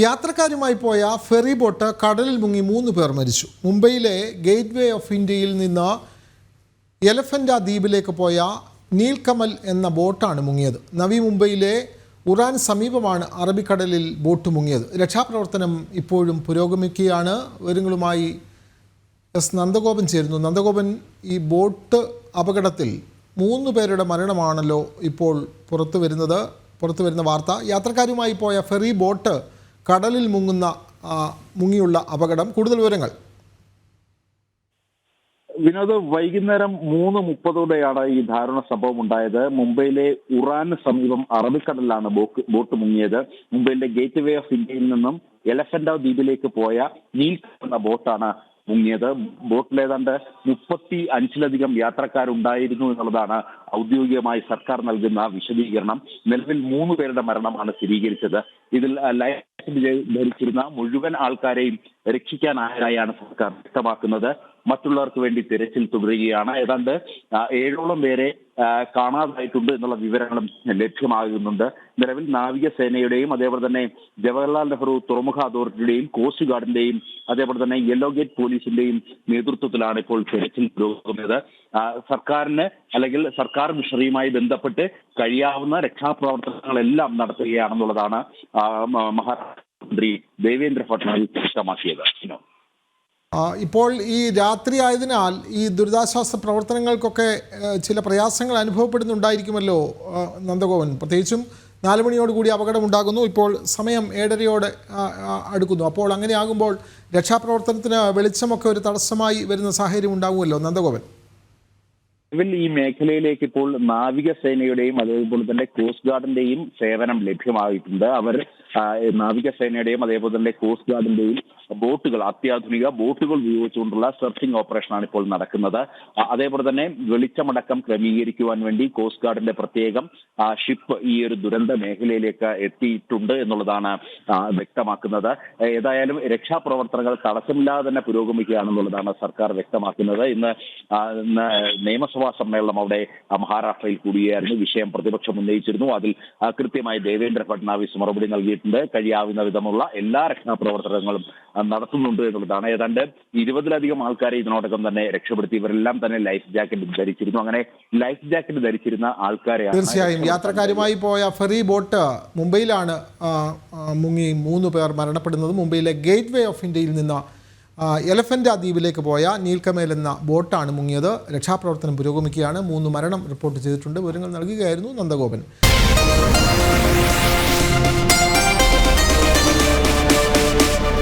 യാത്രക്കാരുമായി പോയ ferry boat കടലിൽ മുങ്ങി 3 പേർ മരിച്ചു. മുംബൈയിലെ ഗേറ്റ് വേ ഓഫ് ഇന്ത്യയിൽ നിന്ന് എലഫൻ്റ ദ്വീപിലേക്ക് പോയ നീൽകമൽ എന്ന ബോട്ടാണ് മുങ്ങിയത്. നവി മുംബൈയിലെ ഉറാൻ സമീപമാണ് അറബിക്കടലിൽ ബോട്ട് മുങ്ങിയത്. രക്ഷാപ്രവർത്തനം ഇപ്പോഴും പുരോഗമിക്കുകയാണ്. വിവരങ്ങളുമായി എസ് നന്ദഗോപൻ ചേരുന്നു. നന്ദഗോപൻ, ഈ ബോട്ട് അപകടത്തിൽ 3 പേരുടെ മരണമാണല്ലോ ഇപ്പോൾ പുറത്തു വരുന്ന വാർത്ത. യാത്രക്കാരുമായി പോയ ഫെറി ബോട്ട് കടലിൽ മുങ്ങിയുള്ള അപകടം. കൂടുതൽ വിവരങ്ങൾ. വിനോദ്, വൈകുന്നേരം 3:30ഓടെയാണ് ഈ ദാരുണ സംഭവം ഉണ്ടായത്. മുംബൈയിലെ ഉറാന് സമീപം അറബിക്കടലിലാണ് ബോട്ട് മുങ്ങിയത്. മുംബൈയിലെ ഗേറ്റ് വേ ഓഫ് ഇന്ത്യയിൽ നിന്നും എലഫൻ്റ ദ്വീപിലേക്ക് പോയ നീൽകമൽ എന്ന ബോട്ടാണ് മുങ്ങിയത്. ബോട്ടിൽ ഏതാണ്ട് 35-ലധികം യാത്രക്കാരുണ്ടായിരുന്നു എന്നുള്ളതാണ് ഔദ്യോഗികമായി സർക്കാർ നൽകുന്ന വിശദീകരണം. നിലവിൽ 3 പേരുടെ മരണമാണ് സ്ഥിരീകരിച്ചത്. ഇതിൽ ലൈഫ് ധരിച്ചിരുന്ന മുഴുവൻ ആൾക്കാരെയും രക്ഷിക്കാനായാണ് സർക്കാർ വ്യക്തമാക്കുന്നത്. മറ്റുള്ളവർക്ക് വേണ്ടി തിരച്ചിൽ തുടരുകയാണ്. ഏതാണ്ട് 7ഓളം പേരെ കാണാതായിട്ടുണ്ട് എന്നുള്ള വിവരങ്ങളും ലഭ്യമാകുന്നുണ്ട്. നിലവിൽ നാവികസേനയുടെയും അതേപോലെ തന്നെ ജവഹർലാൽ നെഹ്റു തുറമുഖ അതോറിറ്റിയുടെയും കോസ്റ്റ് ഗാർഡിന്റെയും അതേപോലെ തന്നെ യെല്ലോ ഗേറ്റ് പോലീസിന്റെയും നേതൃത്വത്തിലാണ് ഇപ്പോൾ തിരച്ചിൽ പുരോഗമിക്കുന്നത്. സർക്കാരിന് അല്ലെങ്കിൽ സർക്കാർ മിഷണറിയുമായി ബന്ധപ്പെട്ട് കഴിയാവുന്ന രക്ഷാപ്രവർത്തനങ്ങളെല്ലാം നടത്തുകയാണെന്നുള്ളതാണ് മഹാരാഷ്ട്ര മന്ത്രി ദേവേന്ദ്ര ഫട്നാവിസ് വ്യക്തമാക്കിയത്. ഇപ്പോൾ ഈ രാത്രി ആയതിനാൽ ഈ ദുരിതാശ്വാസ പ്രവർത്തനങ്ങൾക്കൊക്കെ ചില പ്രയാസങ്ങൾ അനുഭവപ്പെടുന്നുണ്ടായിരിക്കുമല്ലോ നന്ദഗോപൻ. പ്രത്യേകിച്ചും 4 മണിയോടുകൂടി അപകടമുണ്ടാകുന്നു. ഇപ്പോൾ സമയം 7:30 അടുക്കുന്നു. അപ്പോൾ അങ്ങനെയാകുമ്പോൾ രക്ഷാപ്രവർത്തനത്തിന് വെളിച്ചമൊക്കെ ഒരു തടസ്സമായി വരുന്ന സാഹചര്യം ഉണ്ടാകുമല്ലോ നന്ദഗോപൻ. ഈ മേഖലയിലേക്ക് ഇപ്പോൾ നാവികസേനയുടെയും അതേപോലെ തന്നെ കോസ്റ്റ് ഗാർഡിന്റെയും സേവനം ലഭ്യമായിട്ടുണ്ട്. അവർ നാവികസേനയുടെയും അതേപോലെ തന്നെ കോസ്റ്റ് ഗാർഡിന്റെയും ബോട്ടുകൾ, അത്യാധുനിക ബോട്ടുകൾ ഉപയോഗിച്ചുകൊണ്ടുള്ള സെർച്ചിങ് ഓപ്പറേഷനാണ് ഇപ്പോൾ നടക്കുന്നത്. അതേപോലെ തന്നെ വെളിച്ചമടക്കം ക്രമീകരിക്കുവാൻ വേണ്ടി കോസ്റ്റ് ഗാർഡിന്റെ പ്രത്യേകം ഷിപ്പ് ഈ ഒരു ദുരന്ത മേഖലയിലേക്ക് എത്തിയിട്ടുണ്ട് എന്നുള്ളതാണ് വ്യക്തമാക്കുന്നത്. ഏതായാലും രക്ഷാപ്രവർത്തനങ്ങൾ തടസ്സമില്ലാതെ തന്നെ പുരോഗമിക്കുകയാണെന്നുള്ളതാണ് സർക്കാർ വ്യക്തമാക്കുന്നത്. ഇന്ന് നിയമസഭാ സമ്മേളനം അവിടെ മഹാരാഷ്ട്രയിൽ കൂടിയായിരുന്നു. വിഷയം പ്രതിപക്ഷം ഉന്നയിച്ചിരുന്നു. അതിൽ കൃത്യമായി ദേവേന്ദ്ര ഫട്നാവിസ് മറുപടി നൽകിയിട്ടുണ്ട്. കഴിയാവുന്ന വിധമുള്ള എല്ലാ രക്ഷാപ്രവർത്തനങ്ങളും നടത്തുന്നുണ്ട് എന്നുള്ളതാണ്. ഏതാണ്ട് 20-ലധികം ആൾക്കാരെ ഇതിനോടകം തന്നെ രക്ഷപ്പെടുത്തി. ഇവരെല്ലാം തന്നെ ലൈഫ് ജാക്കറ്റ് ധരിച്ചിരുന്നു. അങ്ങനെ ലൈഫ് ജാക്കറ്റ് ധരിച്ചിരുന്ന ആൾക്കാരെ തീർച്ചയായും യാത്രക്കാരുമായി പോയ ഫെറി ബോട്ട് മുംബൈയിലാണ് മുങ്ങി 3 പേർ മരണപ്പെടുന്നത്. മുംബൈയിലെ ഗേറ്റ് വേ ഓഫ് ഇന്ത്യയിൽ നിന്ന് എലഫൻ്റ ദ്വീപിലേക്ക് പോയ നീൽകമൽ എന്ന ബോട്ടാണ് മുങ്ങിയത്. രക്ഷാപ്രവർത്തനം പുരോഗമിക്കുകയാണ്. 3 മരണം റിപ്പോർട്ട് ചെയ്തിട്ടുണ്ട്. വിവരങ്ങൾ നൽകുകയായിരുന്നു നന്ദഗോപൻ.